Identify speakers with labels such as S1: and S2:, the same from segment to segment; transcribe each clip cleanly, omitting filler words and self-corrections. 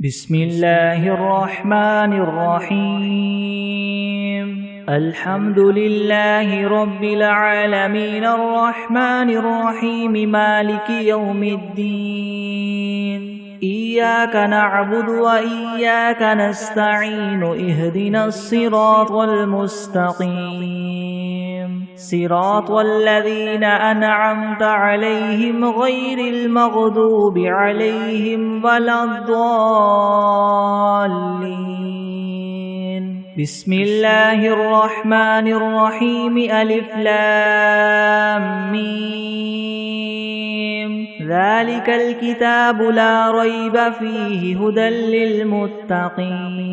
S1: بسم الله الرحمن الرحيم الحمد لله رب العالمين الرحمن الرحيم مالك يوم الدين إياك نعبد وإياك نستعين اهدنا الصراط المستقيم صراط الذين أنعمت عليهم غير المغضوب عليهم ولا الضالين بسم الله الرحمن الرحيم ألف لام ميم ذلك الكتاب لا ريب فيه هدى للمتقين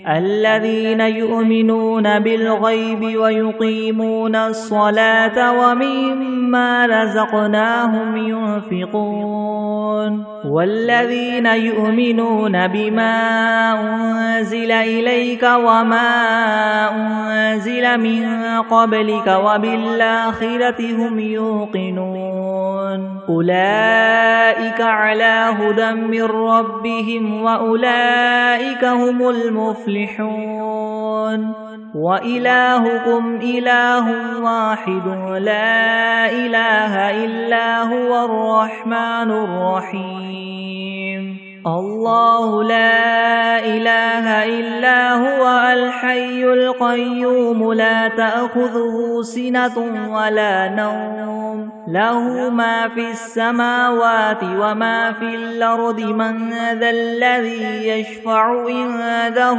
S1: الذين يؤمنون بالغيب ويقيمون الصلاة ومما رزقناهم ينفقون والذين يؤمنون بما أنزل إليك وما أنزل من قبلك وبالآخرة هم يوقنون أولئك على هدى من ربهم وأولئك هم المفلحون وإلهكم إله واحد لا إله إلا هو الرحمن الرحيم الله لا إله إلا هو الحي القيوم لا تأخذه سنة ولا نوم له ما في السماوات وما في الأرض من ذا الذي يشفع عنده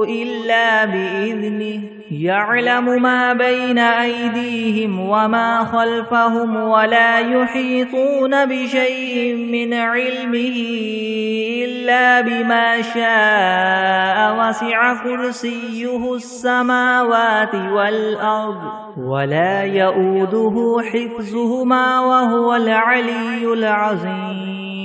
S1: إلا بإذنه يعلم ما بين أيديهم وما خلفهم ولا يحيطون بشيء من علمه إلا بما شاء وسع كرسيه السماوات والأرض ولا يؤوده حفظهما وهو العلي العظيم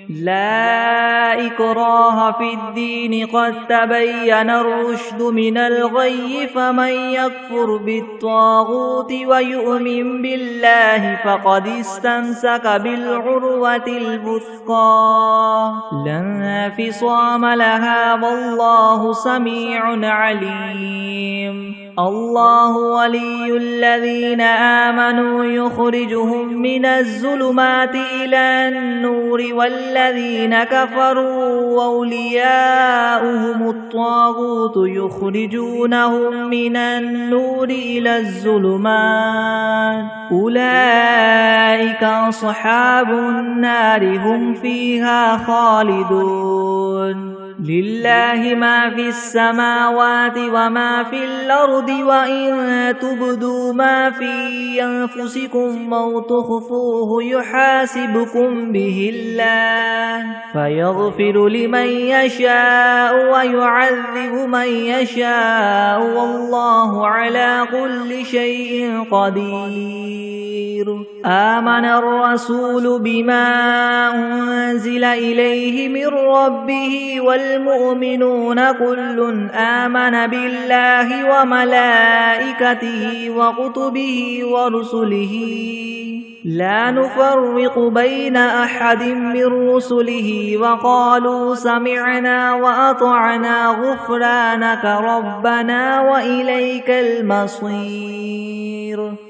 S1: لا إكراه في الدين قد تبين الرشد من الغي فمن يكفر بالطاغوت ويؤمن بالله فقد استمسك بالعروة الوثقى لا انفصام لها والله سميع عليم الله ولي الذين آمنوا يخرجهم من الظلمات إلى النور والذين كفروا أولياؤهم الطاغوت يخرجونهم من النور إلى الظلمات أولئك أصحاب النار هم فيها خالدون لله ما في السماوات وما في الأرض وإن تبدوا ما في أنفسكم أو تخفوه يحاسبكم به الله فيغفر لمن يشاء ويعذب من يشاء والله على كل شيء قدير آمن الرسول بما أنزل إليه من ربه والمؤمنون كل آمن بالله وملائكته وكتبه ورسله لا نفرق بين أحد من رسله وقالوا سمعنا وأطعنا غفرانك ربنا وإليك المصير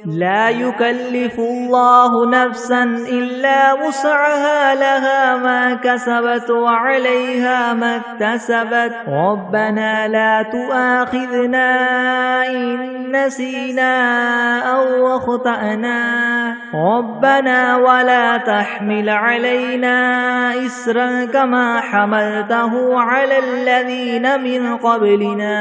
S1: لا يكلف الله نفسا إلا وسعها لها ما كسبت وعليها ما اكتسبت ربنا لا تؤاخذنا إن نسينا أو أخطأنا ربنا ولا تحمل علينا إسرا كما حملته على الذين من قبلنا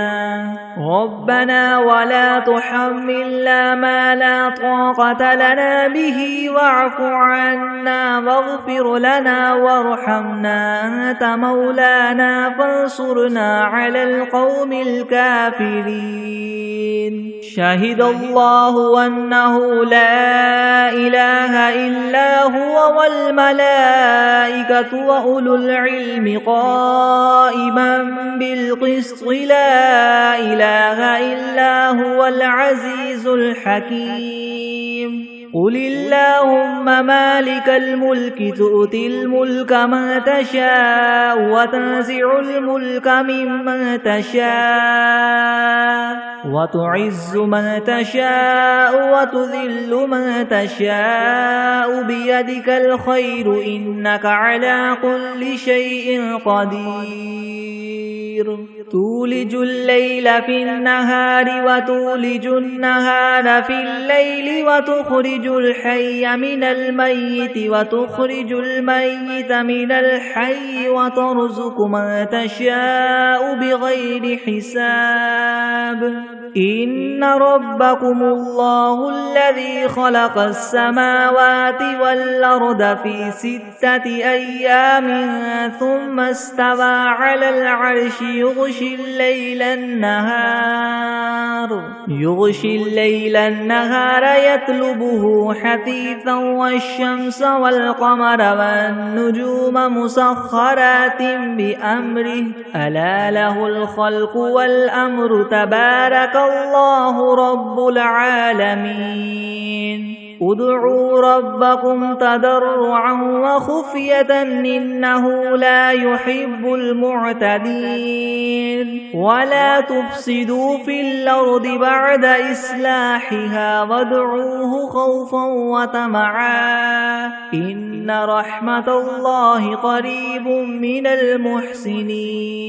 S1: ربنا ولا تحملنا ما لا طاقة لنا به واعف عنا واغفر لنا وارحمنا أنت مولانا فانصرنا على القوم الكافرين شهد الله أنه لا إله إلا هو والملائكة وأولو العلم قائما بالقسط لا إله إلا هو العزيز الحكيم قل اللهم مالك الملك تؤتي الملك من تشاء وتنزع الملك ممن تشاء وتعز من تشاء وتذل من تشاء بيدك الخير إنك على كل شيء قدير تولج الليل في النهار وتولج النهار في الليل وتخرج الحي من الميت وتخرج الميت من الحي وترزق من تشاء بغير حساب إن ربكم الله الذي خلق السماوات والأرض في 6 أيام ثم استوى على العرش يغشي الليل النهار يطلبه حثيثا والشمس والقمر والنجوم مسخرات بأمره ألا له الخلق والأمر تبارك الله رب العالمين ادعوا ربكم تضرعا وخفية إنه لا يحب المعتدين ولا تفسدوا في الأرض بعد إصلاحها وادعوه خوفا وطمعا إن رحمة الله قريب من المحسنين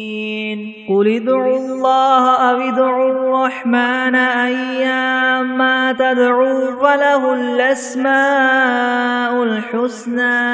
S1: قل ادعوا الله أو ادعوا الرحمن أيما تدعوا فله الأسماء الحسنى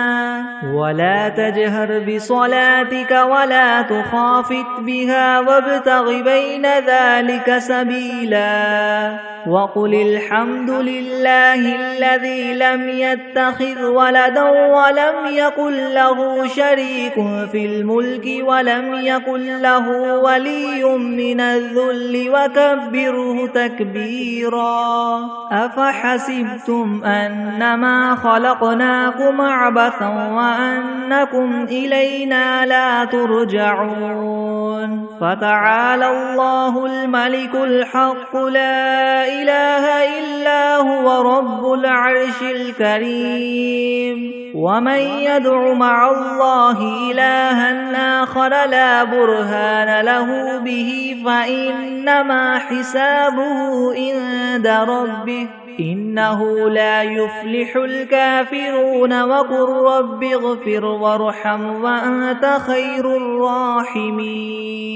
S1: ولا تجهر بصلاتك ولا تخافت بها وابتغ بين ذلك سبيلا وقل الحمد لله الذي لم يتخذ ولدا ولم يكن له شريك في الملك ولم يكن له ولي من الذل وكبره تكبيرا أفحسبتم أنما خلقناكم عبثا وأنكم إلينا لا ترجعون فتعالى الله الملك الحق لا إله إلا هو رب العرش الكريم ومن يدع مع الله إلها آخر لا برهان له به فإنما حسابه عند ربه إنه لا يفلح الكافرون وقل رب اغفر وارحم وأنت خير الراحمين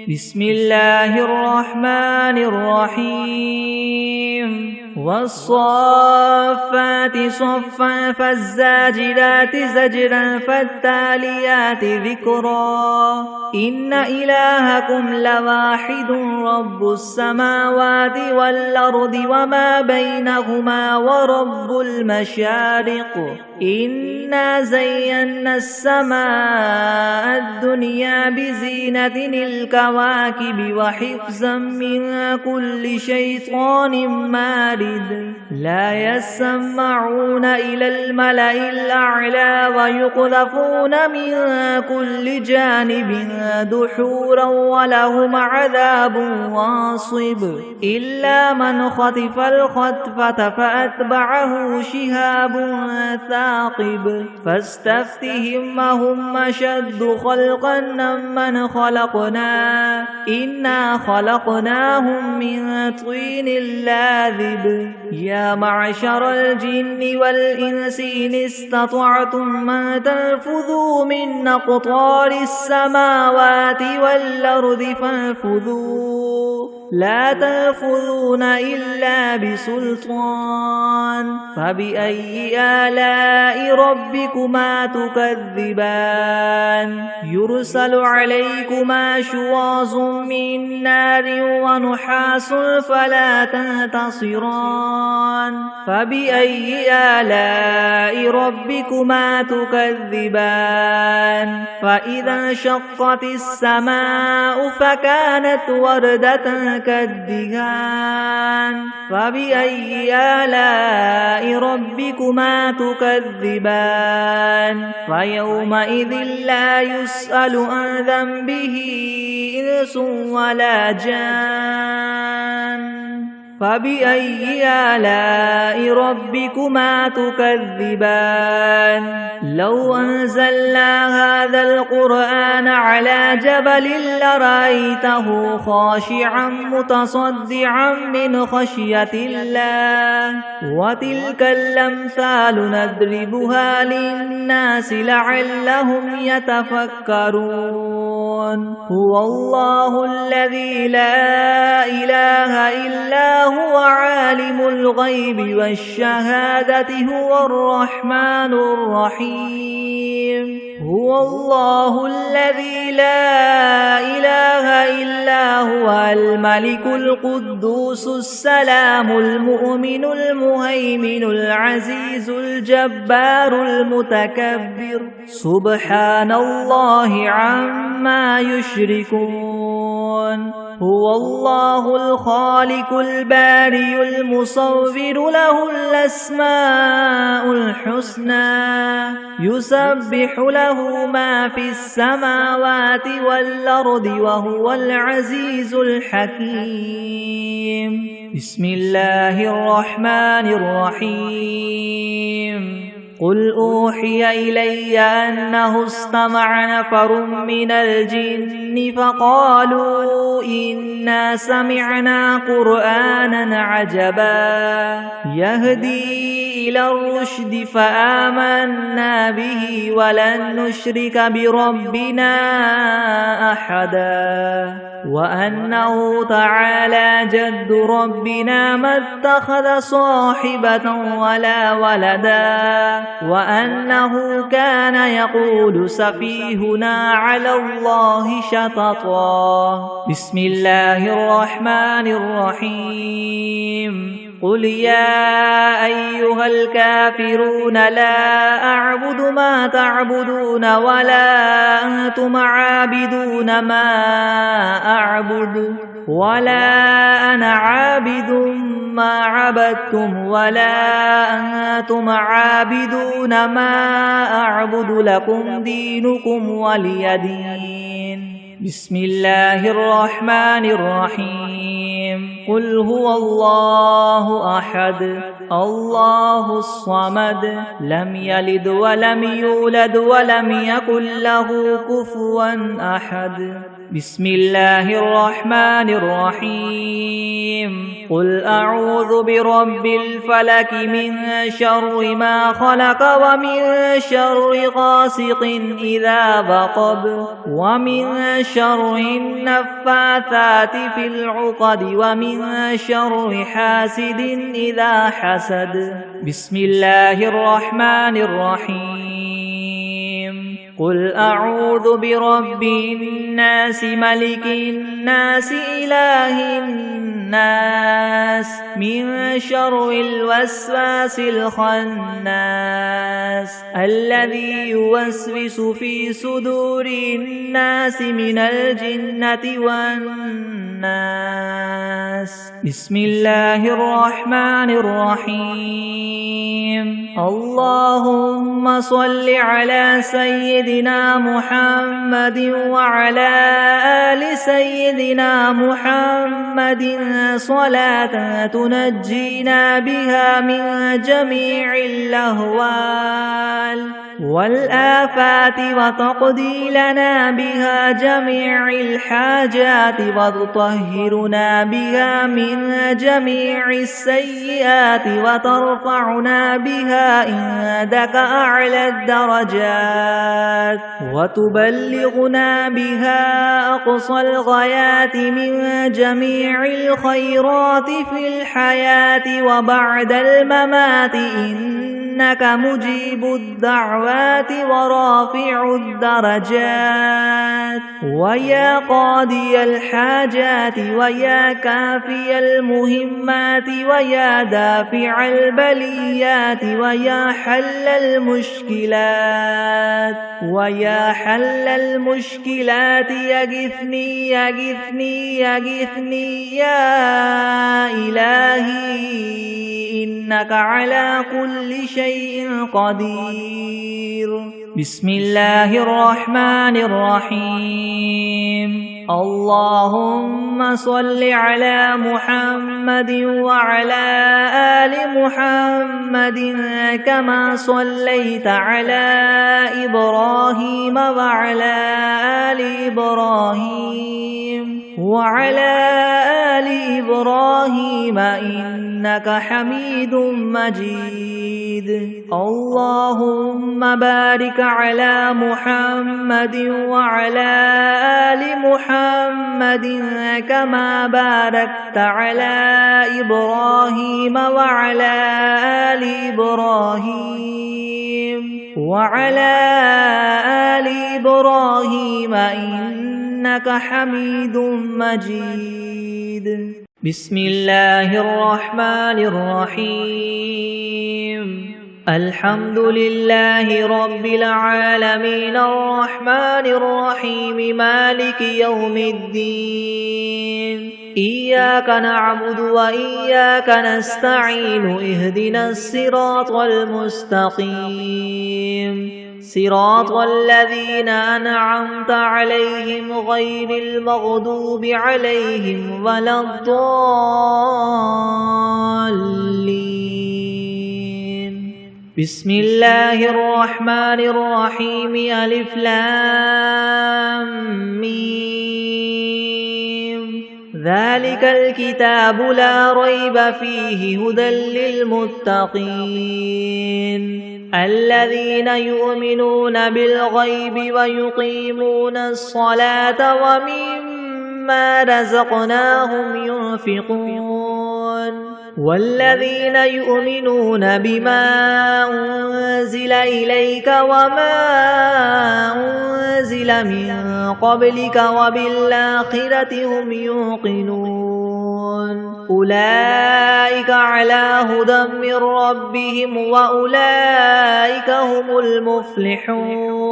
S1: بسم الله الرحمن الرحيم والصافات صفا فالزاجرات زجرا فالتاليات ذكرا إن إلهكم لواحد رب السماوات والأرض وما بينهما ورب المشارق إنا زينا السماء الدنيا بزينة الكواكب وحفظا من كل شيطان مارد لا يسمعون إلى الملأ الأعلى ويقذفون من كل جانب دحورا ولهم عذاب واصب إلا من خطف الخطفة فأتبعه شهاب ثاقب فاستفتهم هم أشد خلقا ممن خلقنا إنا خلقناهم من طين لاذب يا معشر الجن والإنس إن استطعتم أن تنفذوا من أقطار السماوات والأرض فانفذوا لا تنفذون إلا بسلطان فبأي آلاء ربكما تكذبان يرسل عليكما شواظ من نار ونحاس فلا تنتصران فبأي آلاء ربكما تكذبان فإذا انشقت السماء فكانت وردة كالدهان فبأي آلاء ربكما تكذبان فيومئذ لا يسأل عن ذنبه إنس ولا جان فبأي آلاء ربكما تكذبان لو أنزلنا هذا القرآن على جبل لرأيته خاشعا متصدعا من خشية الله وتلك الأمثال نضربها للناس لعلهم يتفكرون هو الله الذي لا إله إلا هو عالم الغيب والشهادة هو الرحمن الرحيم هو الله الذي لا إله إلا هو الملك القدوس السلام المؤمن المهيمن العزيز الجبار المتكبر سبحان الله عما يشركون هو الله الخالق البارئ المصور له الأسماء الحسنى يسبح له ما في السماوات والأرض وهو العزيز الحكيم بسم الله الرحمن الرحيم قل أوحي إلي أنه استمع نفر من الجن فقالوا إنا سمعنا قرآنا عجبا يهدي إلى الرشد فآمنا به ولن نشرك بربنا أحدا وأنه تعالى جد ربنا ما اتخذ صاحبة ولا ولدا وأنه كان يقول سفيهنا على الله شططا بسم الله الرحمن الرحيم قل يا أيها الكافرون لا أعبد ما تعبدون ولا أنتم عابدون ما أعبد ولا أنا عابد ما عبدتم ولا أنتم عابدون ما أعبد لكم دينكم ولي دين بسم الله الرحمن الرحيم قل هو الله أحد الله الصمد لم يلد ولم يولد ولم يكن له كفوا أحد بسم الله الرحمن الرحيم قل أعوذ برب الفلك من شر ما خلق ومن شر غاسق إذا وقب ومن شر النفاثات في العقد ومن شر حاسد إذا حسد بسم الله الرحمن الرحيم قل أعوذ برب الناس ملك الناس إله الناس من شر الوسواس الخناس الذي يوسوس في صدور الناس من الجنة والناس بسم الله الرحمن الرحيم اللهم صل على سيدنا محمد وعلى آل سيدنا محمد صلاة تنجينا بها من جميع الأهوال والآفات وتقضي لنا بها جميع الحاجات وتطهرنا بها من جميع السيئات وترفعنا بها عندك أعلى الدرجات وتبلغنا بها أقصى الغايات من جميع الخيرات في الحياة وبعد الممات إنك مجيب الدعوات ورافع الدرجات ويا قاضي الحاجات ويا كافي المهمات ويا دافع البليات ويا حل المشكلات ويا حل المشكلات يغثني يغثني يغثني يا إلهي إنك على كل شيء قدير بسم الله الرحمن الرحيم اللهم صل على محمد وعلى آل محمد كما صليت على إبراهيم وعلى آل إبراهيم إنك حميد مجيد اللهم بارك على محمد وعلى آل محمد كما باركت على إبراهيم وعلى آل إبراهيم إنك حميد مجيد بسم الله الرحمن الرحيم الحمد لله رب العالمين الرحمن الرحيم مالك يوم الدين إياك نعبد وإياك نستعين اهدنا الصراط المستقيم صراط الذين أنعمت عليهم غير المغضوب عليهم ولا الضالين بسم الله الرحمن الرحيم ألف لام ميم ذلك الكتاب لا ريب فيه هدى للمتقين الذين يؤمنون بالغيب ويقيمون الصلاة ومما رزقناهم ينفقون والذين يؤمنون بما أنزل إليك وما أنزل من قبلك وبالآخرة هم يوقنون أولئك على هدى من ربهم وأولئك هم المفلحون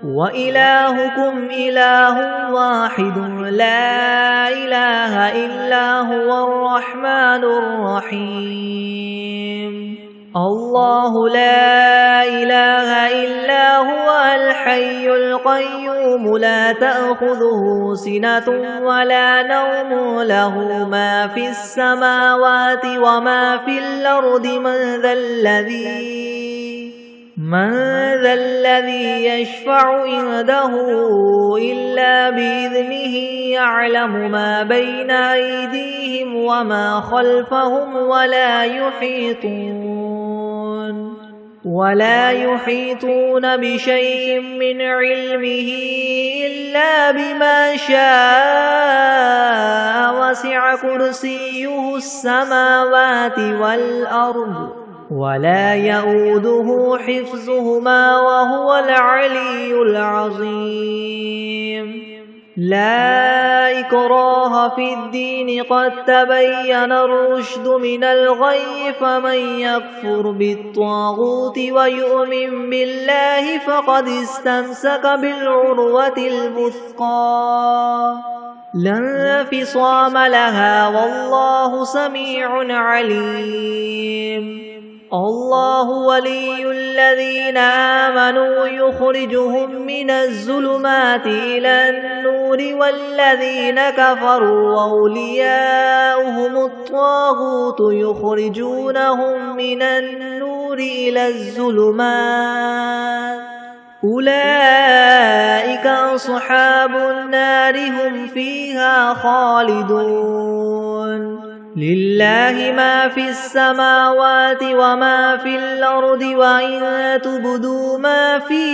S1: وإلهكم إله واحد لا إله إلا هو الرحمن الرحيم الله لا إله إلا هو الحي القيوم لا تأخذه سنة ولا نوم له ما في السماوات وما في الأرض من ذا الذي يشفع عنده إلا بإذنه يعلم ما بين أيديهم وما خلفهم ولا يحيطون بشيء من علمه إلا بما شاء وسع كرسيه السماوات والأرض ولا يؤوده حفظهما وهو العلي العظيم لا إكراه في الدين قد تبين الرشد من الغي فمن يكفر بالطاغوت ويؤمن بالله فقد استمسك بالعروة الوثقى لا انفصام لها والله سميع عليم الله ولي الذين آمنوا يخرجهم من الظلمات إلى النور والذين كفروا أولياؤهم الطاغوت يخرجونهم من النور إلى الظلمات أولئك أصحاب النار هم فيها خالدون لله ما في السماوات وما في الأرض وإن تبدوا ما في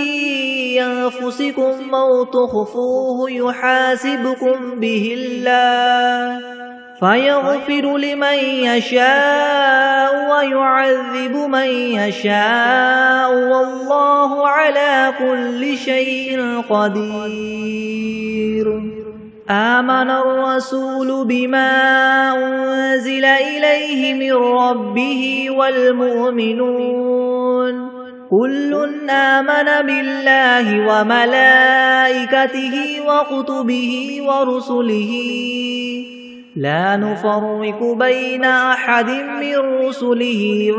S1: أنفسكم أو تخفوه يحاسبكم به الله فيغفر لمن يشاء ويعذب من يشاء والله على كل شيء قدير آمن الرسول بما أنزل إليه من ربه والمؤمنون كل آمن بالله وملائكته وكتبه ورسله لا نفرق بين أحد من رسله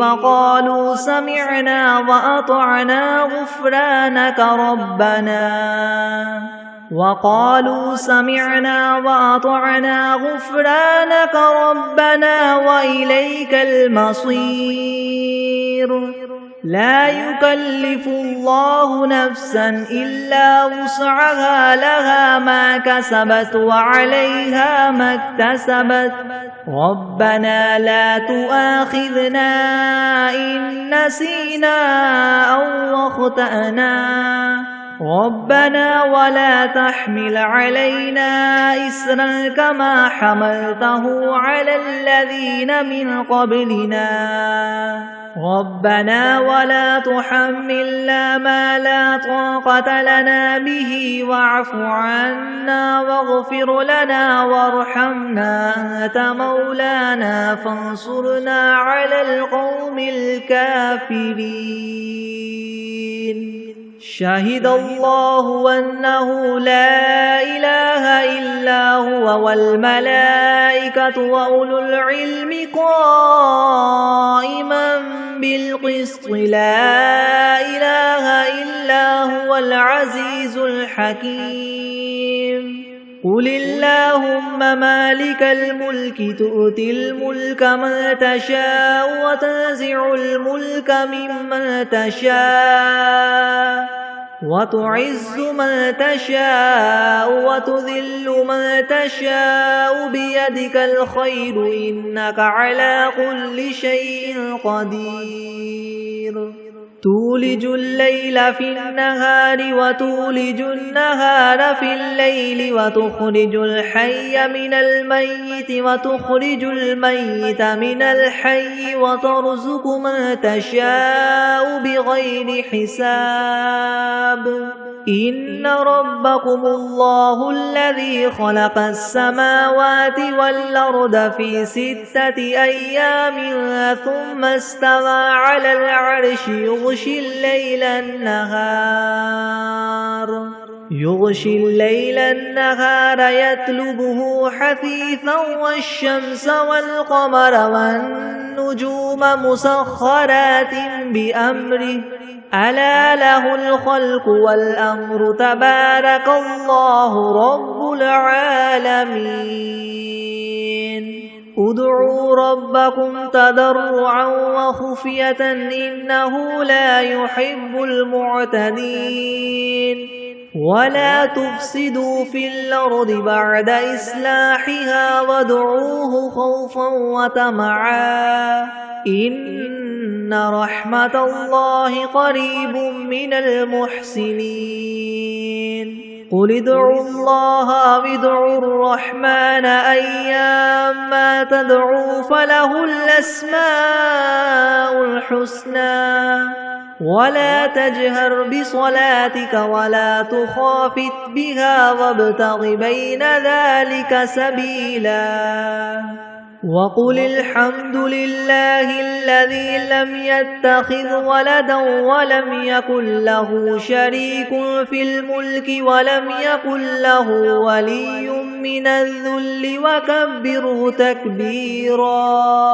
S1: وقالوا سمعنا وأطعنا غفرانك ربنا وإليك المصير لا يكلف الله نفسا إلا وسعها لها ما كسبت وعليها ما اكتسبت ربنا لا تؤاخذنا إن نسينا أو أخطأنا ربنا ولا تحمل علينا إسرا كما حملته على الذين من قبلنا ربنا ولا تحملنا ما لا طاقة لنا به واعف عنا واغفر لنا وارحمنا أنت مولانا فانصرنا على القوم الكافرين شهد الله أنه لا إله إلا هو والملائكة وأولو العلم قائما بالقسط لا إله إلا هو العزيز الحكيم قل اللهم مالك الملك تؤتي الملك من تشاء وتنزع الملك ممن تشاء وتعز من تشاء وتذل من تشاء بيدك الخير إنك على كل شيء قدير تولج الليل في النهار وتولج النهار في الليل وتخرج الحي من الميت وتخرج الميت من الحي وترزق من تشاء بغير حساب إن ربكم الله الذي خلق السماوات والأرض في 6 أيام ثم استوى على العرش يغشي الليل النهار يطلبه حثيثا والشمس والقمر والنجوم مسخرات بأمره ألا له الخلق والأمر تبارك الله رب العالمين ادعوا ربكم تضرعا وخفية إنه لا يحب المعتدين ولا تفسدوا في الأرض بعد إصلاحها وادعوه خوفا وطمعا إن رحمة الله قريب من المحسنين قل ادعوا الله أو ادعوا الرحمن أيما تدعوا فله الأسماء الحسنى ولا تجهر بصلاتك ولا تخافت بها وابتغ بين ذلك سبيلا وقل الحمد لله الذي لم يتخذ ولدا ولم يكن له شريك في الملك ولم يكن له ولي من الذل وكبره تكبيرا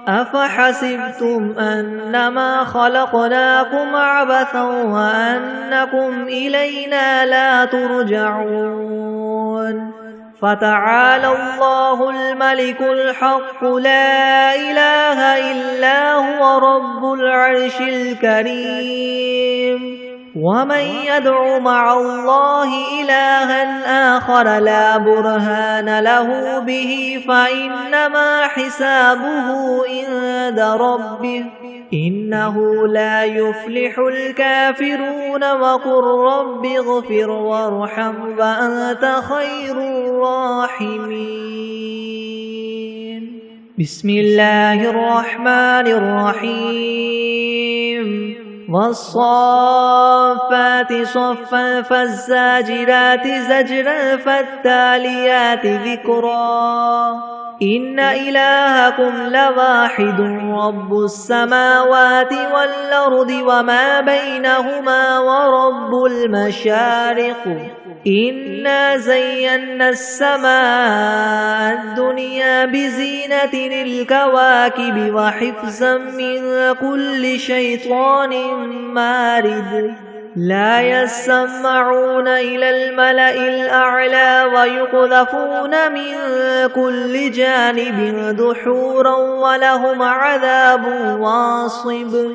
S1: أفحسبتم أنما خلقناكم عبثا وأنكم إلينا لا ترجعون فتعالى الله الملك الحق لا إله إلا هو رب العرش الكريم ومن يدع مع الله إلها آخر لا برهان له به فإنما حسابه عند ربه إنه لا يفلح الكافرون وقل رب اغفر وارحم وأنت خير الراحمين بسم الله الرحمن الرحيم والصافات صفا فالزاجرات زجرا فالتاليات ذكرا إن إلهكم لواحد رب السماوات والأرض وما بينهما ورب المشارق إنا زينا السماء الدنيا بزينة الكواكب وحفظا من كل شيطان مارد لا يسمعون إلى الملأ الأعلى ويقذفون من كل جانب دحورا ولهم عذاب واصب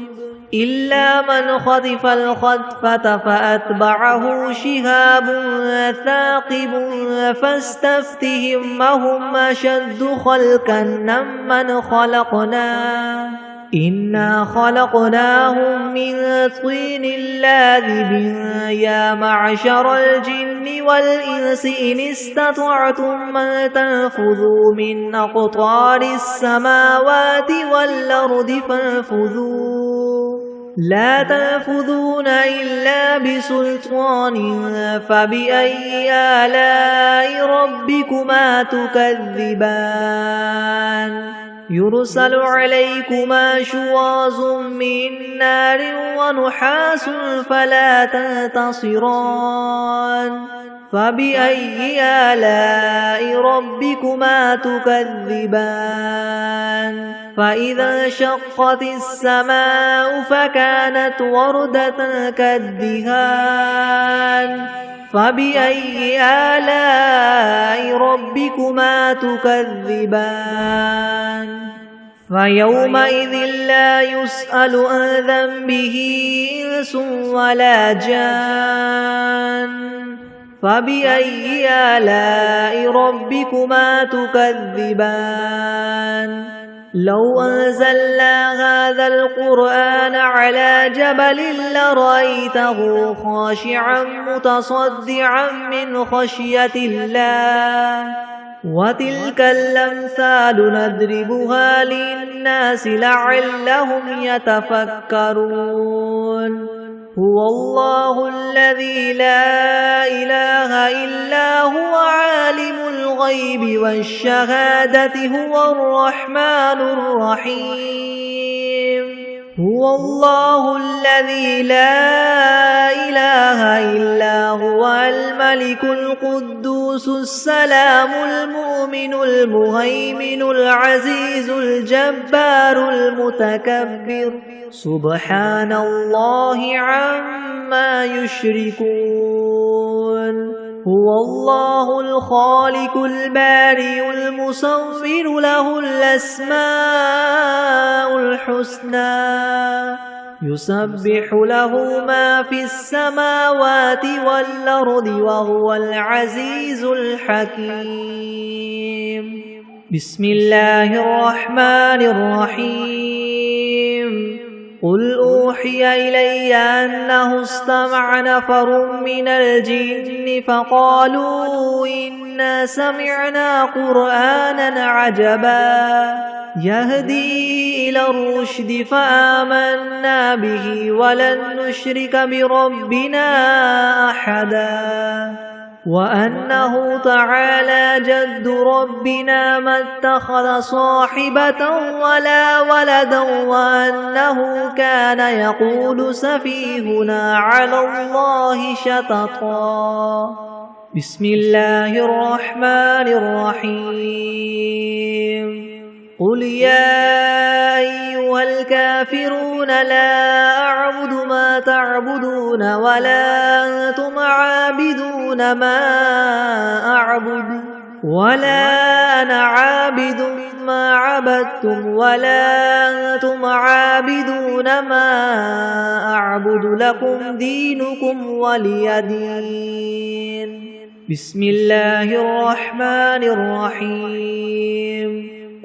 S1: إلا من خطف الخطفة فأتبعه شهاب ثاقب فاستفتهم أهم أشد خلقا ممن خلقنا إنا خلقناهم من طين لاذب يا معشر الجن والإنس إن استطعتم أن تنفذوا من أقطار السماوات والأرض فانفذوا لا تنفذون إلا بسلطان فبأي آلاء ربكما تكذبان يرسل عليكما شواظ من نار ونحاس فلا تنتصران فبأي آلاء ربكما تكذبان فإذا انشقت السماء فكانت وردة كالدهان فبأي آلاء ربكما تكذبان فيومئذ لا يسأل عن ذنبه إنس ولا جان فبأي آلاء ربكما تكذبان لو أنزلنا هذا القرآن على جبل لرأيته خاشعا متصدعا من خشية الله وتلك الأمثال نضربها للناس لعلهم يتفكرون هو الله الذي لا إله إلا هو عالم الغيب والشهادة هو الرحمن الرحيم هو الله الذي لا إله إلا هو الملك القدوس السلام المؤمن المهيمن العزيز الجبار المتكبر سبحان الله عما يشركون هو الله الخالق البارئ المصور له الأسماء الحسنى يسبح له ما في السماوات والأرض وهو العزيز الحكيم بسم الله الرحمن الرحيم قل أوحي إلي أنه استمع نفر من الجن فقالوا إنا سمعنا قرآنا عجبا يهدي إلى الرشد فآمنا به ولن نشرك بربنا أحدا وأنه تعالى جد ربنا ما اتخذ صاحبة ولا ولدا وأنه كان يقول سفيهنا على الله شططا بسم الله الرحمن الرحيم قل يا أيها الكافرون لا أعبد ما تعبدون ولا أنتم عابدون ما أعبد ولا أنا عابد ما عبدتم ولا أنتم عابدون ما أعبد لكم دينكم ولي دين بسم الله الرحمن الرحيم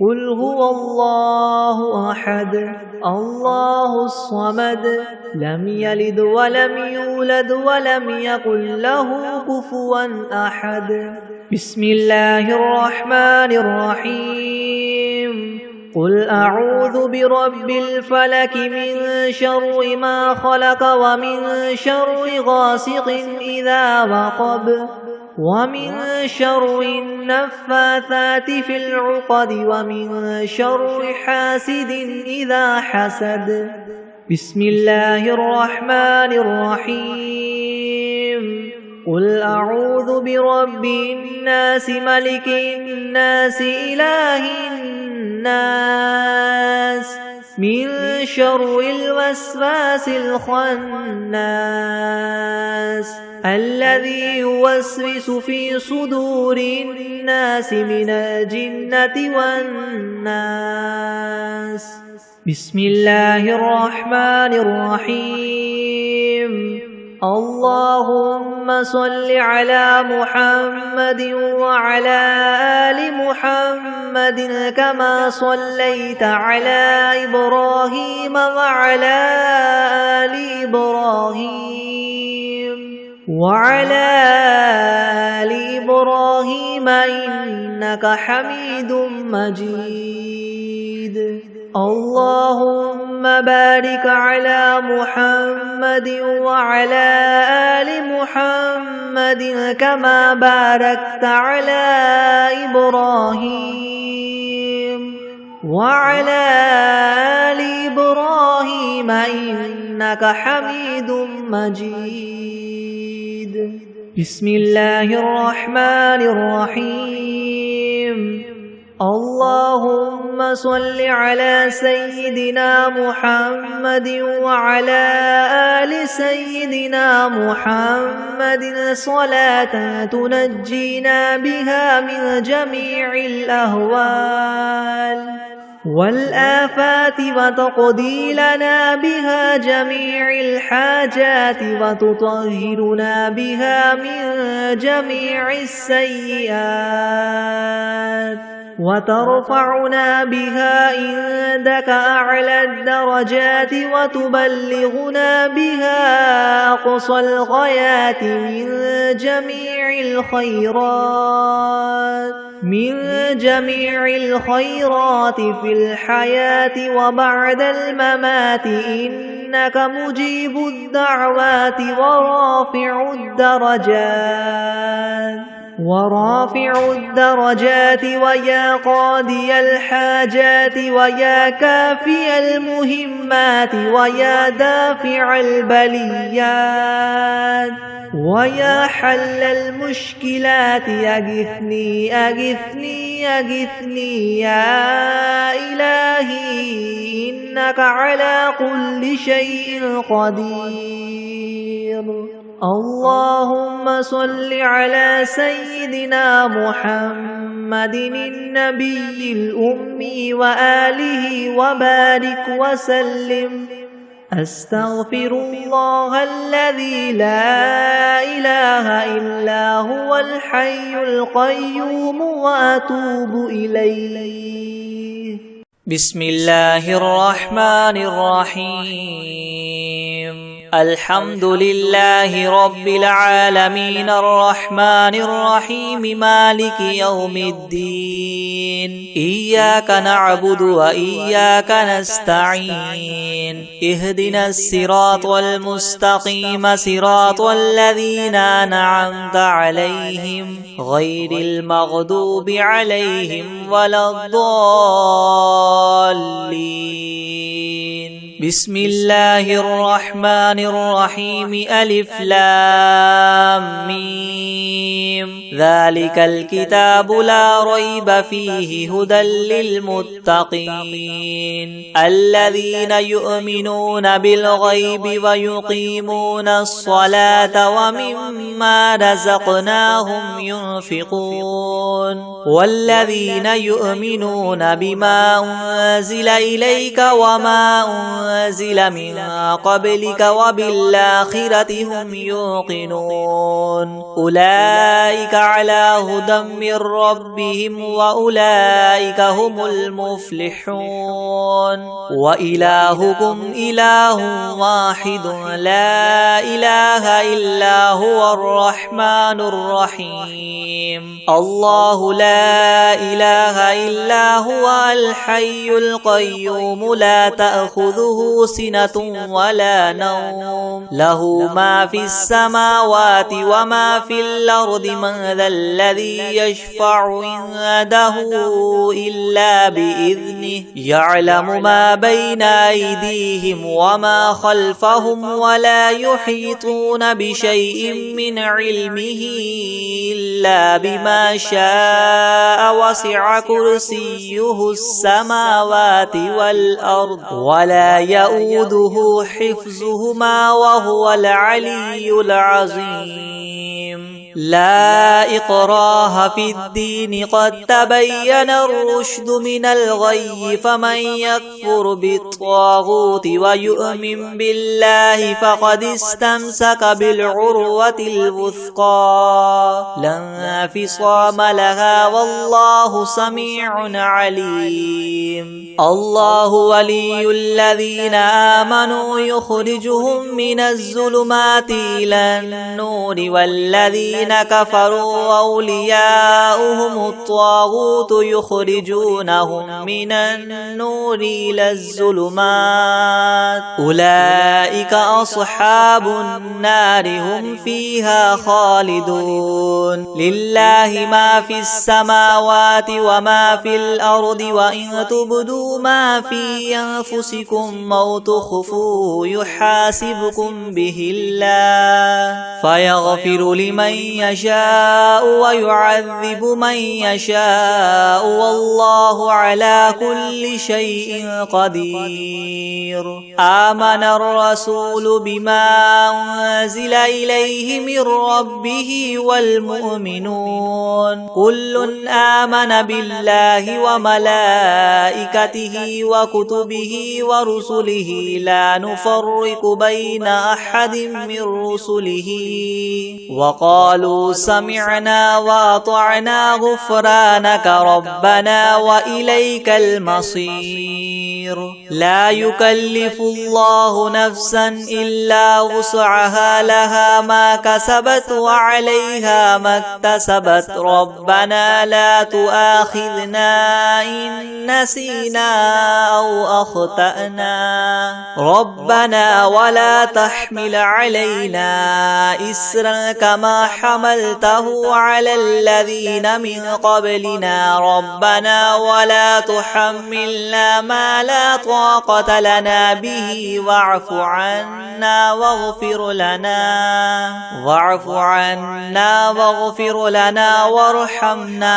S1: قل هو الله أحد الله الصمد لم يلد ولم يولد ولم يكن له كفوا أحد بسم الله الرحمن الرحيم قل أعوذ برب الفلك من شر ما خلق ومن شر غاسق إذا وقب ومن شر النفاثات في العقد ومن شر حاسد إذا حسد. بسم الله الرحمن الرحيم. قل أعوذ برب الناس ملك الناس إله الناس من شر الوسواس الخناس الذي يوسوس في صدور الناس من الجنة والناس. بسم الله الرحمن الرحيم. اللهم صل على محمد وعلى آل محمد كما صليت على إبراهيم وعلى آل إبراهيم إنك حميد مجيد. اللهم بارك على محمد وعلى آل محمد كما باركت على إبراهيم وعلى آل إبراهيم إنك حميد مجيد. بسم الله الرحمن الرحيم. اللهم صل على سيدنا محمد وعلى آل سيدنا محمد صلاة تنجينا بها من جميع الأهوال والآفات وتقضي لنا بها جميع الحاجات وتطهرنا بها من جميع السيئات وترفعنا بها عندك أعلى الدرجات وتبلغنا بها أقصى الغايات من جميع الخيرات في الحياة وبعد الممات إنك مجيب الدعوات ورافع الدرجات ويا قاضي الحاجات ويا كافي المهمات ويا دافع البليات ويا حل المشكلات أغثني أغثني أغثني يا إلهي إنك على كل شيء قدير. اللهم صل على سيدنا محمد النبي الأمي وآله وبارك وسلم. أستغفر الله الذي لا إله إلا هو الحي القيوم وأتوب إليه.
S2: بسم الله الرحمن الرحيم. الحمد لله رب العالمين الرحمن الرحيم مالك يوم الدين. إياك نعبد وإياك نستعين. اهدنا الصراط المستقيم صراط الذين أنعمت عليهم غير المغضوب عليهم ولا الضالين. بسم الله الرحمن الرحيم. ألف لام ميم. ذلك الكتاب لا ريب فيه هدى للمتقين الذين يؤمنون بالغيب ويقيمون الصلاة ومما رزقناهم ينفقون والذين يؤمنون بما أنزل إليك وما أنزل من قبلك وبالآخرة هم يوقنون. أولئك على هدى من ربهم وأولئك هم المفلحون وإلهكم إله واحد لا إله إلا هو الرحمن الرحيم الله لا إله إلا هو الحي القيوم لا تأخذه سنة ولا نوم له ما في السماوات وما في الأرض من ذا الذي يشفع عنده إلا بإذنه يعلم ما بين أيديهم وما خلفهم ولا يحيطون بشيء من علمه إلا بما شاء وسع كرسيه السماوات والأرض ولا يؤوده حفظهما وهو العلي العظيم لا إكراه في الدين قد تبين الرشد من الغي فمن يكفر بالطاغوت ويؤمن بالله فقد استمسك بالعروة الوثقى لا انفصام لها والله سميع عليم الله ولي الذين آمنوا يخرجهم من الظلمات إلى النور والذين كفروا أولياؤهم الطاغوت يخرجونهم من النور إلى الظلمات أولئك أصحاب النار هم فيها خالدون لله ما في السماوات وما في الأرض وإن تبدوا ما في أنفسكم أو تخفوه يحاسبكم به الله فيغفر لمن يشاء ويعذب من يشاء والله على كل شيء قدير آمن الرسول بما أنزل إليه من ربه والمؤمنون كل آمن بالله وملائكته وكتبه ورسله لا نفرق بين أحد من رسله وقالوا سمعنا وأطعنا غفرانك ربنا وإليك المصير لا يكلف الله نفسا إلا وسعها لها ما كسبت وعليها ما اكتسبت ربنا لا تؤاخذنا إن نسينا أو أخطأنا ربنا ولا تحمل علينا إسرا كما حملته على الذين من قبلنا ربنا ولا تحملنا ما لا طاقة لنا به واعف عنا واغفر لنا وارحمنا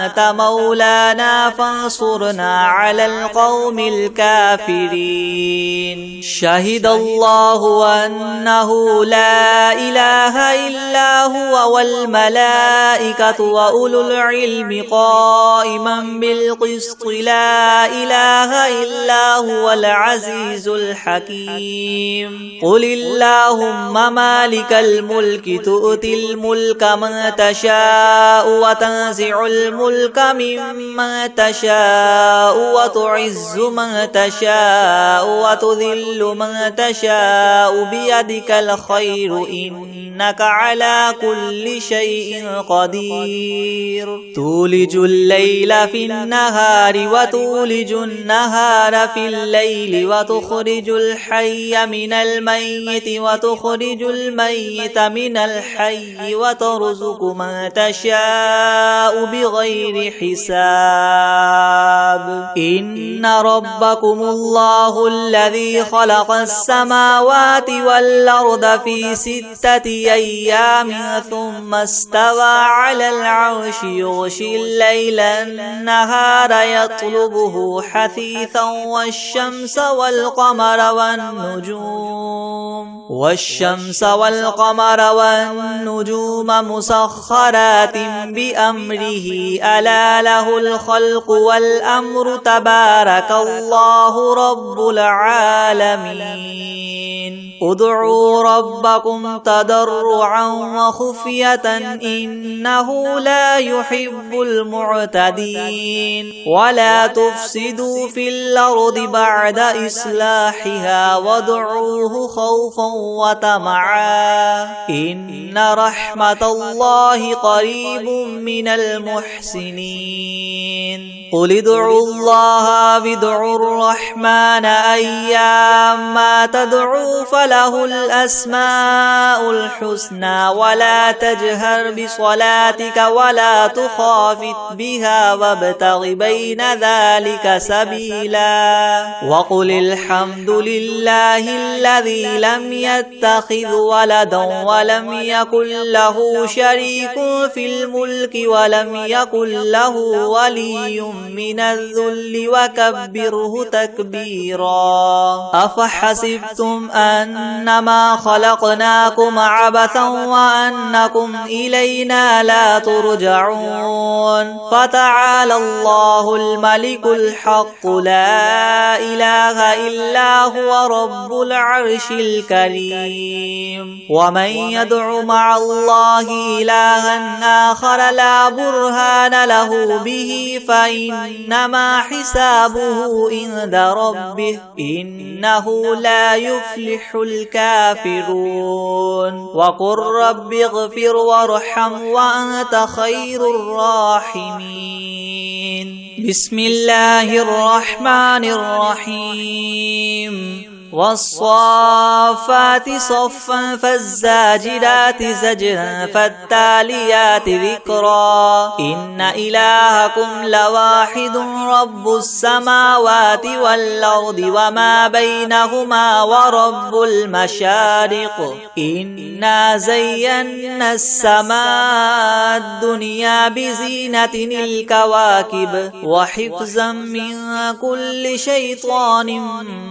S2: أنت مولانا فانصرنا على القوم الكافرين شهد الله أنه لا إله إلا هو والملائكة وأولو العلم قائما بالقسط لا إله إلا هو العزيز الحكيم قل اللهم مالك الملك تؤتي الملك من تشاء وتنزع الملك ممن تشاء وتعز من تشاء وتذل من تشاء بيدك الخير إنك على كل شيء قدير تولج الليل في النهار وتولج النهار في الليل وتخرج الحي من الميت وتخرج الميت من الحي وترزق من تشاء بغير حساب إن ربكم الله الذي خلق السماوات والأرض في 6 أيام ثم استوى على العرش يغشي الليل النهار يطلبه حثيثا والشمس والقمر والنجوم مسخرات بأمره ألا له الخلق والأمر تبارك الله رب العالمين ادعوا ربكم تضرعا تضرعا وخفية إنه لا يحب المعتدين ولا تفسدوا في الأرض بعد إصلاحها وادعوه خوفا وطمعا إن رحمة الله قريب من المحسنين قل ادعوا الله وادعوا الرحمن أيما تدعوا فله الأسماء الحسنى ولا تجهر بصلاتك ولا تخافت بها وابتغ بين ذلك سبيلا وقل الحمد لله الذي لم يتخذ ولدا ولم يكن له شريك في الملك ولم يكن له ولي من الذل وكبره تكبيرا أفحسبتم أنما خلقناكم عبثا وأنكم إلينا لا ترجعون فتعالى الله الملك الحق لا إله إلا هو رب العرش الكريم ومن يدع مع الله إلها آخر لا برهان له به فإنما حسابه عند ربه إنه لا يفلح الكافرون وقل رب اغفر وارحم وأنت خير الراحمين بسم الله الرحمن الرحيم والصافات صفا فالزاجرات زجرا فالتاليات ذكرا إن إلهكم لواحد رب السماوات والأرض وما بينهما ورب المشارق إنا زينا السماء الدنيا بزينة الكواكب وحفظا من كل شيطان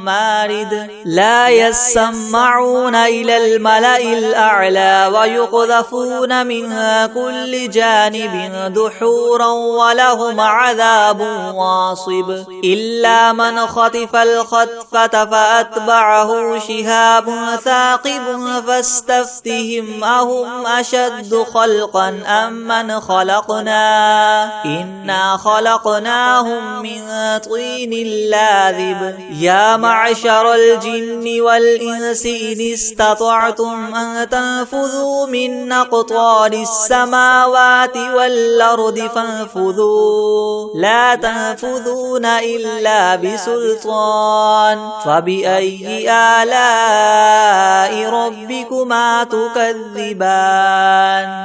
S2: مارد لا يسمعون إلى الملأ الأعلى ويقذفون منها كل جانب دحورا ولهم عذاب واصب إلا من خطف الخطفة فأتبعه شهاب ثاقب فاستفتهم أهم أشد خلقا أم من خلقنا إنا خلقناهم من طين لاذب يا معشر الجن والإنس إن استطعتم أن تنفذوا من أقطار السماوات والأرض فانفذوا لا تنفذون إلا بسلطان فبأي آلاء ربكما تكذبان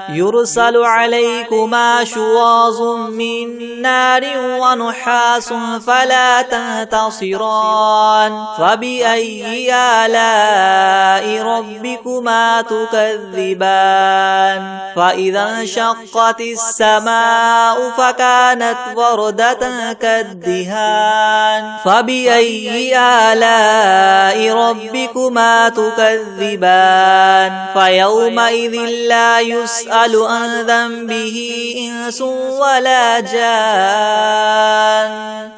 S2: يرسل عليكما شواظ من نار ونحاس فلا تنتصران فبأي آلاء ربكما تكذبان فإذا انشقت السماء فكانت وردة كالدهان فبأي آلاء ربكما تكذبان فيومئذ لا يسأل عن ذنبه إنس ولا جان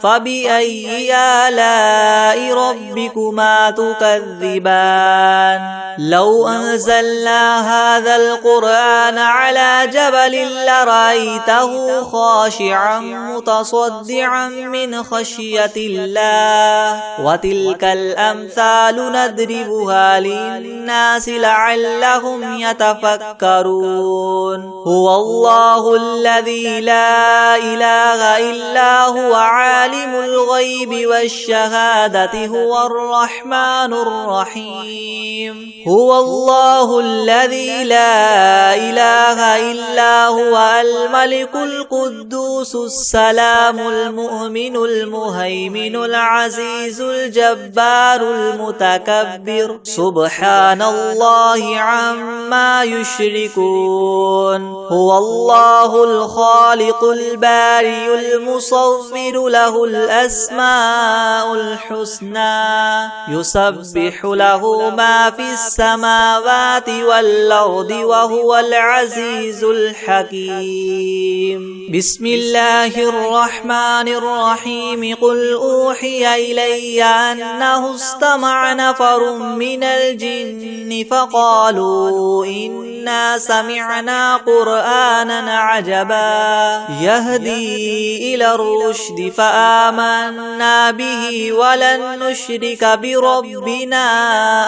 S2: فبأي آلاء ربكما تكذبان لو أنزلنا هذا القرآن على جبل لرأيته خاشعا متصدعا من خشية الله وتلك الأمثال نضربها للناس لعلهم يتفكرون هو الله الذي لا إله إلا هو عالم الغيب والشهادة هو الرحمن الرحيم هو الله الذي لا إله إلا هو الملك القدوس السلام المؤمن المهيمن العزيز الجبار المتكبر سبحان الله عما يشركون هو الله الخالق البارئ المصور له الأسماء الحسنى يسبح له ما في السماوات والأرض وهو العزيز الحكيم. بسم الله الرحمن الرحيم. قل أوحي إلي أنه استمع نفر من الجن فقالوا إنا سمعنا قرآنا عجبا يهدي إلى الرشد فآمنا به ولن نشرك بربنا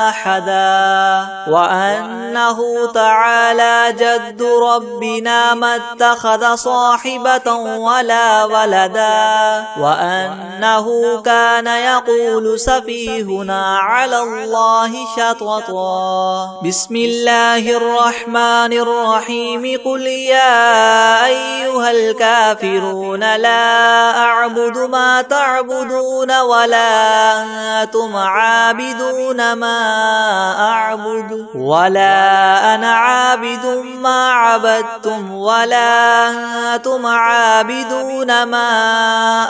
S2: أحدا وأنه تعالى جد ربنا ما اتخذ صاحبة ولا ولدا وأنه كان يقول سفيهنا على الله شططا. بسم الله الرحمن الرحيم. قل يا أيها الكافرون لا أعبد ما تعبدون ولا أنتم عابدون ما أعبد ولا أنا عابد ما عبدتم ولا أنتم عابدون ما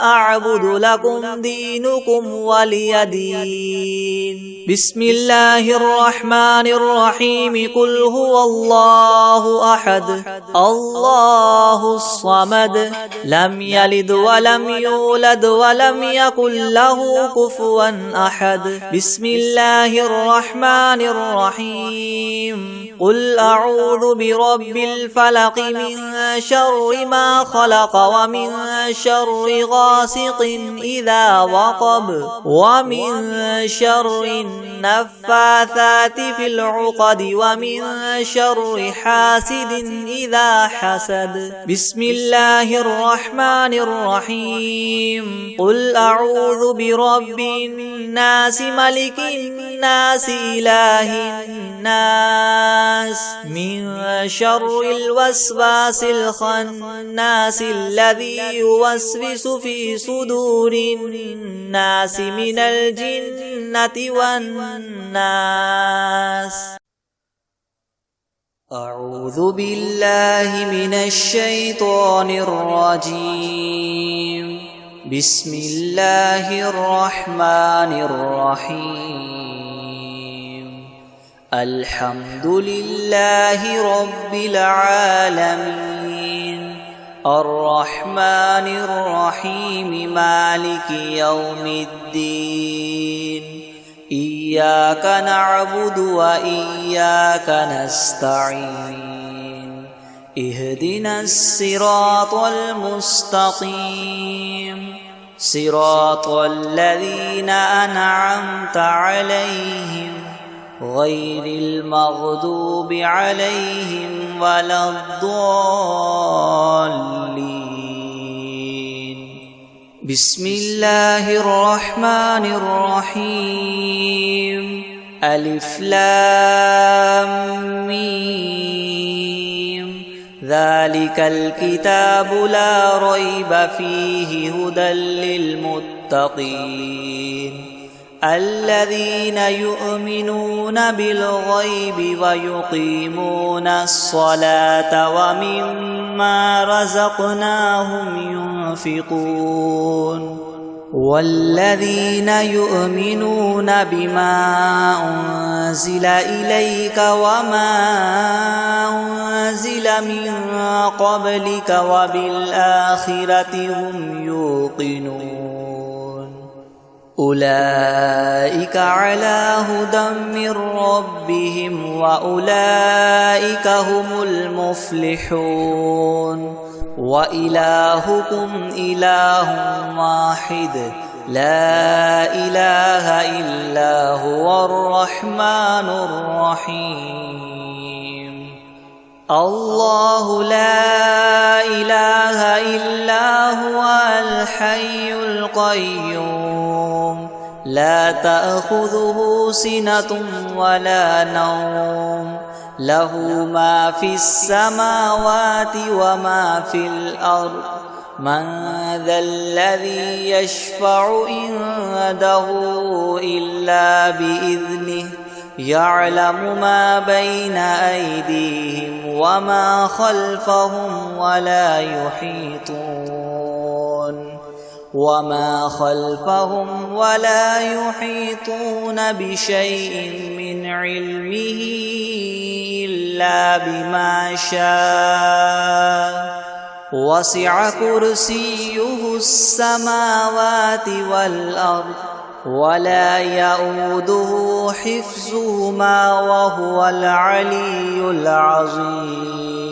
S2: أعبد لكم دينكم ولي دين. بسم الله الرحمن الرحيم. قل هو الله أحد الله الصمد لم يلد ولم يولد ولم يكن له كفوا أحد. بسم الله الرحمن الرحيم. قل أعوذ برب الفلق من شر ما خلق ومن شر غاسق إذا وقب ومن شر النفاثات في العقد ومن شر حاسد إذا حسد. بسم الله الرحمن الرحيم. قل أعوذ برب الناس ملك الناس إله الناس من شر الوسواس الخناس الذي يوسوس في صدور الناس من الجنة والناس. أعوذ بالله من الشيطان الرجيم. بسم الله الرحمن الرحيم. الحمد لله رب العالمين الرحمن الرحيم مالك يوم الدين إياك نعبد وإياك نستعين اهدنا الصراط المستقيم صراط الذين أنعمت عليهم غير المغضوب عليهم ولا الضالين. بسم الله الرحمن الرحيم. ألف لام ميم ذلك الكتاب لا ريب فيه هدى للمتقين الذين يؤمنون بالغيب ويقيمون الصلاة ومما رزقناهم ينفقون والذين يؤمنون بما أنزل إليك وما أنزل من قبلك وبالآخرة هم يوقنون أولئك على هدى من ربهم وأولئك هم المفلحون. وإلهكم إله واحد لا إله إلا هو الرحمن الرحيم. الله لا إله إلا هو الحي القيوم لا تأخذه سنة ولا نوم له ما في السماوات وما في الأرض من ذا الذي يشفع عنده إلا بإذنه يعلم ما بين أيديهم وما خلفهم ولا يحيطون وما خلفهم ولا يحيطون بشيء من علمه إلا بما شاء وسع كرسيه السماوات والأرض ولا يؤوده حفظهما وهو العلي العظيم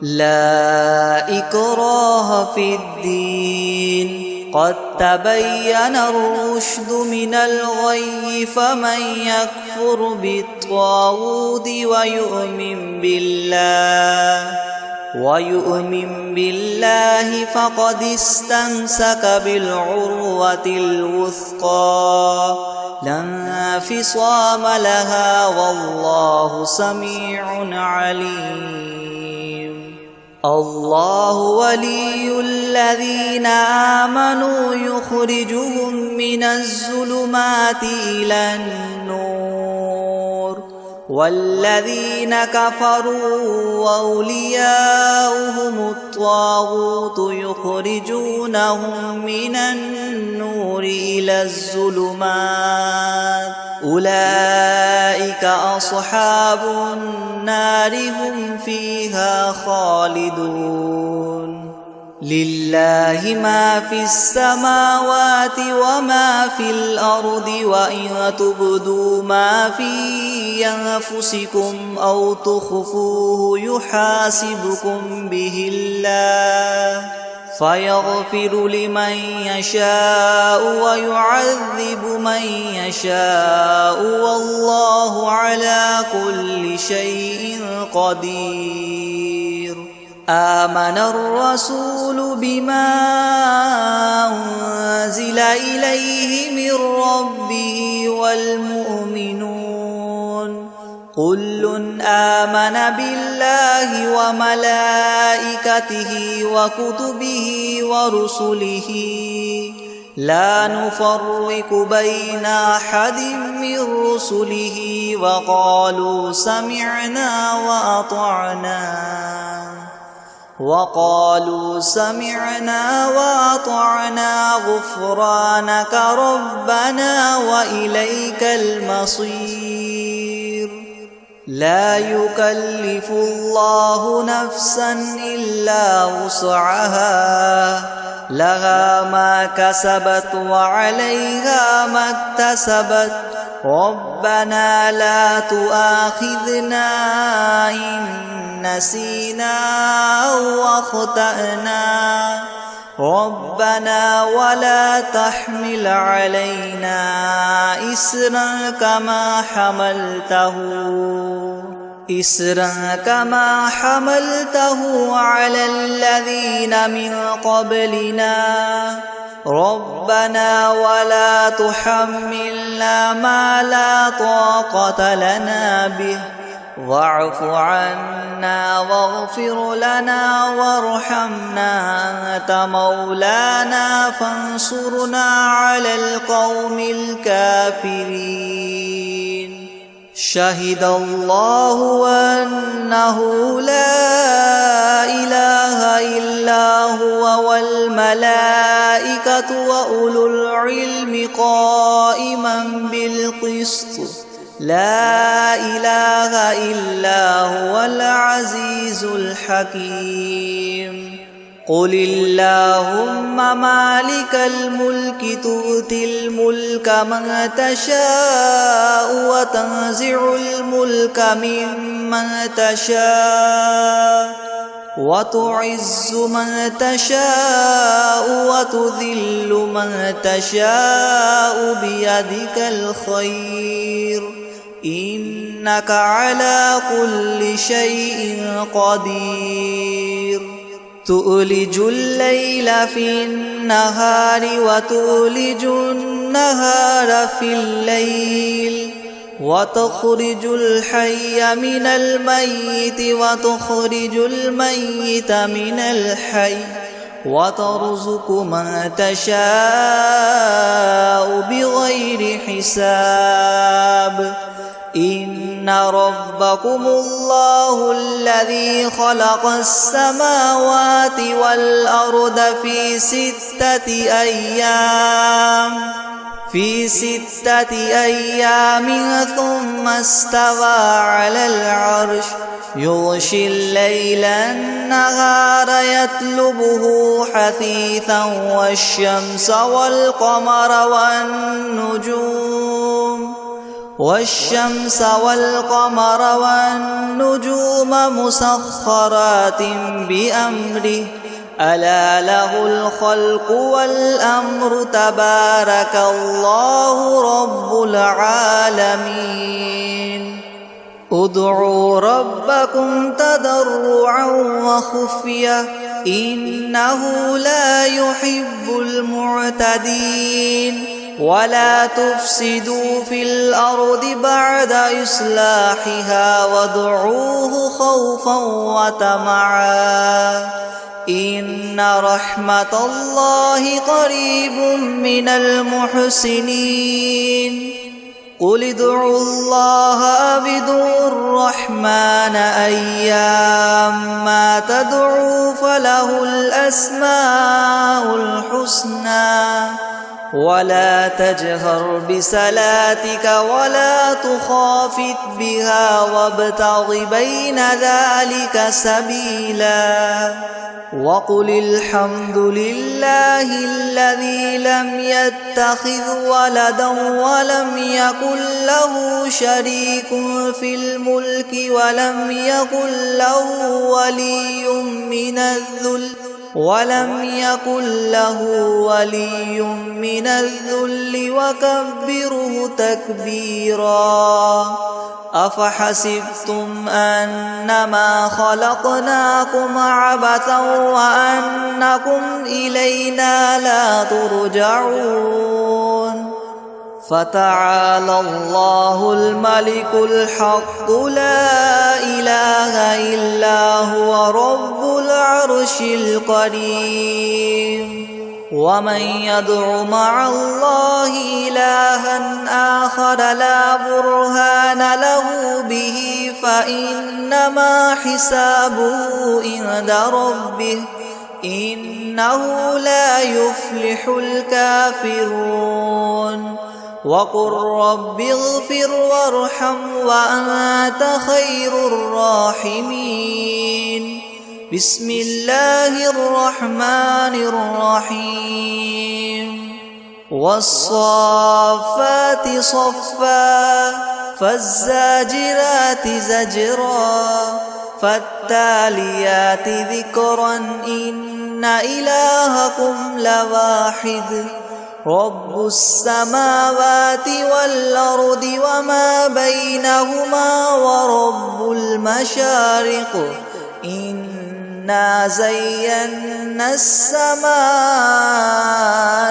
S2: لا إكراه في الدين قد تبين الرشد من الغي فمن يكفر بالطاغوت ويؤمن بالله فقد استمسك بالعروة الوثقى لا انفصام لها والله سميع عليم الله ولي الذين آمنوا يخرجهم من الظلمات إلى النور والذين كفروا أولياؤهم الطاغوت يخرجونهم من النور إلى الظلمات أولئك أصحاب النار هم فيها خالدون لله ما في السماوات وما في الأرض وإن تبدوا ما في أنفسكم أو تخفوه يحاسبكم به الله فيغفر لمن يشاء ويعذب من يشاء والله على كل شيء قدير آمن الرسول بما أنزل إليه من ربه والمؤمنون كل آمن بالله وملائكته وكتبه ورسله لا نفرق بين أحد من رسله وقالوا سمعنا وأطعنا غفرانك ربنا وإليك المصير لا يكلف الله نفسا إلا وسعها لها ما كسبت وعليها ما اكتسبت ربنا لا تؤاخذنا إن نسينا أو أخطأنا ربنا ولا تحمل علينا إسرا كما حملته على الذين من قبلنا ربنا ولا تحملنا ما لا طاقة لنا به واعف عنا واغفر لنا وارحمنا أنت مولانا فانصرنا على القوم الكافرين شهد الله أنه لا إله إلا هو والملائكة وأولو العلم قائما بالقسط لا إله إلا هو العزيز الحكيم قل اللهم مالك الملك تؤتي الملك من تشاء وتنزع الملك ممن تشاء وتعز من تشاء وتذل من تشاء بيدك الخير إنك على كل شيء قدير تؤلج الليل في النهار وتؤلج النهار في الليل وتخرج الحي من الميت وتخرج الميت من الحي وترزق من تشاء بغير حساب إن ربكم الله الذي خلق السماوات والأرض في 6 أيام ثم استوى على العرش يغشي الليل النهار يطلبه حثيثا والشمس والقمر والنجوم مسخرات بأمره ألا له الخلق والأمر تبارك الله رب العالمين ادعوا ربكم تضرعا وخفية إنه لا يحب المعتدين ولا تفسدوا في الأرض بعد إصلاحها وادعوه خوفا وطمعا إن رحمة الله قريب من المحسنين قل ادعوا الله أو ادعوا الرحمن أيما تدعوا فله الأسماء الحسنى ولا تجهر بصلاتك ولا تخافت بها وابتغ بين ذلك سبيلا وقل الحمد لله الذي لم يتخذ ولدا ولم يكن له شريك في الملك ولم يكن له ولي من الذل وكبره تكبيرا أفحسبتم أنما خلقناكم عبثا وأنكم إلينا لا ترجعون فتعالى الله الملك الحق لا إله إلا هو رب العرش الكريم ومن يدع مع الله إلها آخر لا برهان له به فإنما حسابه عند ربه إنه لا يفلح الكافرون وقل رب اغفر وارحم وأنت خير الراحمين بسم الله الرحمن الرحيم والصافات صفا فالزاجرات زجرا فالتاليات ذكرا إن إلهكم لواحد رب السماوات والأرض وما بينهما ورب المشارق إنا زينا السماء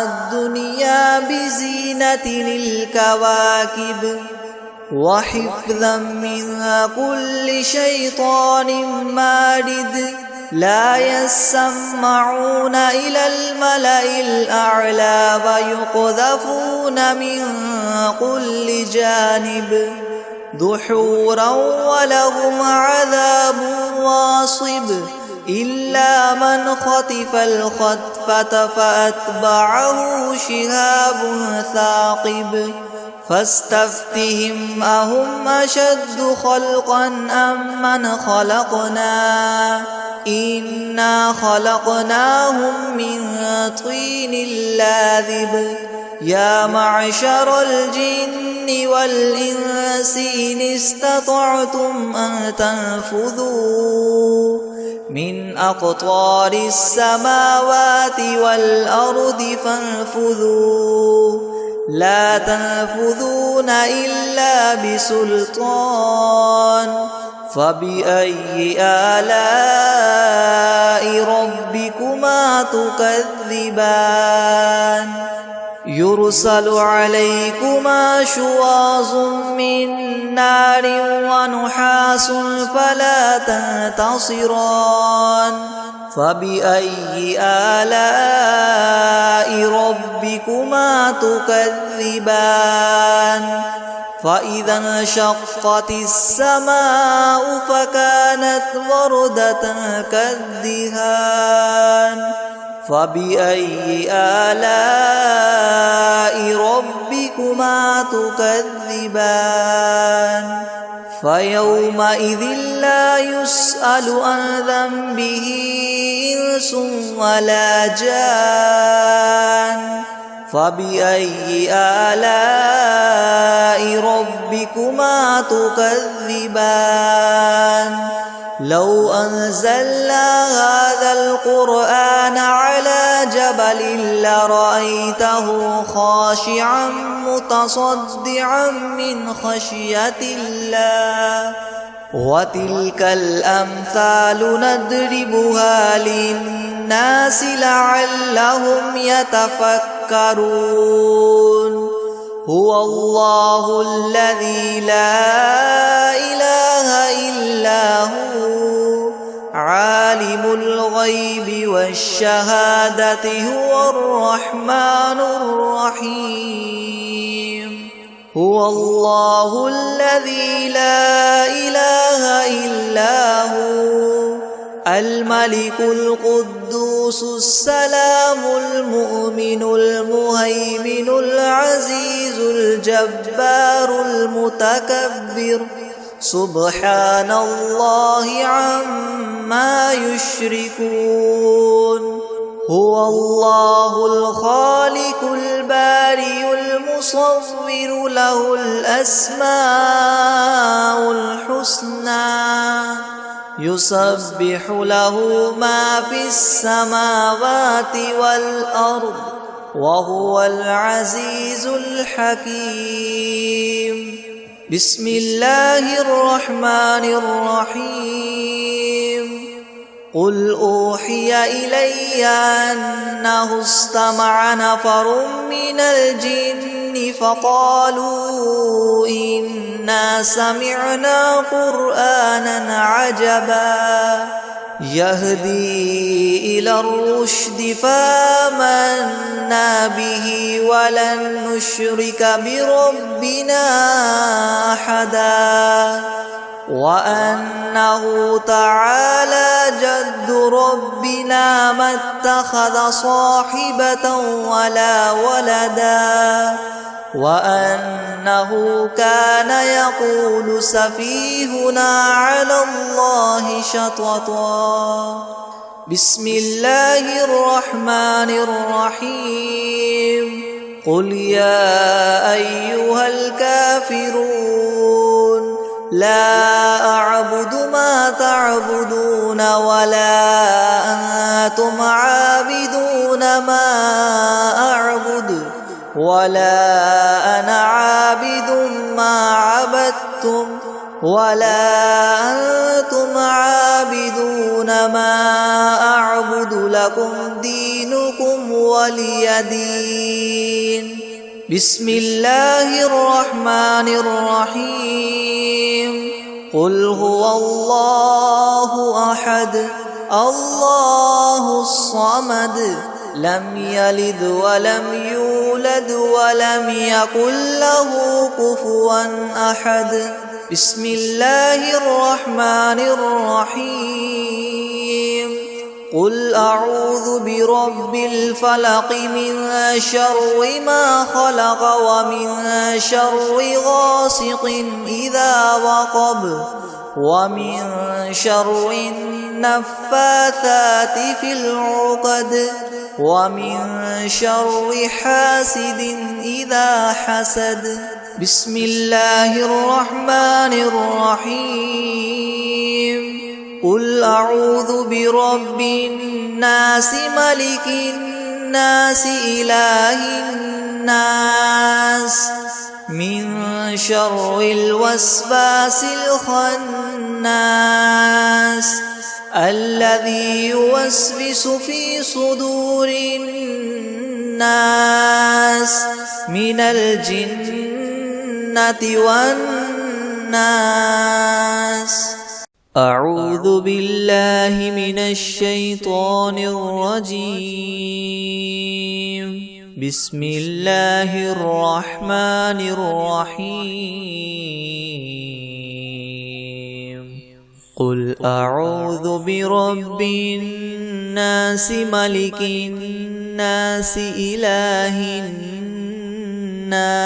S2: الدنيا بزينة الكواكب وحفظا من كل شيطان مارد لا يسمعون إلى الملأ الأعلى ويقذفون من كل جانب دحورا ولهم عذاب واصب إلا من خطف الخطفة فأتبعه شهاب ثاقب فاستفتهم أهم أشد خلقا أم من خلقنا إنا خلقناهم من طين لاذب يا معشر الجن والإنس إن استطعتم أن تنفذوا من أقطار السماوات والأرض فانفذوا لا تنفذون إلا بسلطان فبأي آلاء ربكما تكذبان يرسل عليكما شواظ من نار ونحاس فلا تنتصران فبأي آلاء ربكما تكذبان فإذا انشقت السماء فكانت وردة كالدهان فبأي آلاء ربكما تكذبان فيومئذ لا يسأل عن ذنبه إنس ولا جان فبأي آلاء ربكما تكذبان لو أنزلنا هذا القرآن على جبل لرأيته خاشعا متصدعا من خشية الله وتلك الأمثال نضربها للناس لعلهم يتفكرون هو الله الذي لا إله إلا هو عالم الغيب والشهادة هو الرحمن الرحيم هو الله الذي لا إله إلا هو الملك القدوس السلام المؤمن المهيمن العزيز الجبار المتكبر سبحان الله عما يشركون هو الله الخالق البارئ المصور له الأسماء الحسنى يسبح له ما في السماوات والأرض وهو العزيز الحكيم بسم الله الرحمن الرحيم قل أوحي إلي أنه استمع نفر من الجن فقالوا إنا سمعنا قرآنا عجبا يهدي إلى الرشد فآمنا به ولن نشرك بربنا أحدا وأنه تعالى جد ربنا ما اتخذ صاحبة ولا ولدا وأنه كان يقول سفيهنا على الله شططا بسم الله الرحمن الرحيم قل يا أيها الكافرون لا أعبد ما تعبدون ولا أنتم عابدون ما أعبد ولا أنا عابد ما عبدتم ولا أنتم عابدون ما أعبد لكم دينكم ولي دين بسم الله الرحمن الرحيم قل هو الله أحد الله الصمد لم يلد ولم يولد ولم يكن له كفوا أحد بسم الله الرحمن الرحيم قل أعوذ برب الفلق من شر ما خلق ومن شر غاسق إذا وقب ومن شر النفاثات في العقد ومن شر حاسد إذا حسد بسم الله الرحمن الرحيم قل أعوذ برب الناس ملك الناس إله الناس من شر الوسواس الخناس الذي يوسوس في صدور الناس من الجنة والناس أعوذ بالله من الشيطان الرجيم بسم الله الرحمن الرحيم قل أعوذ برب الناس ملك الناس إله الناس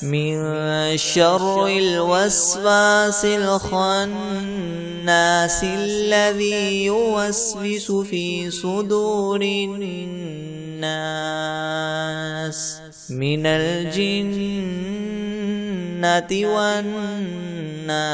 S2: من شر الوسواس الخناس الذي يوسوس في صدور الناس من الجنة والناس.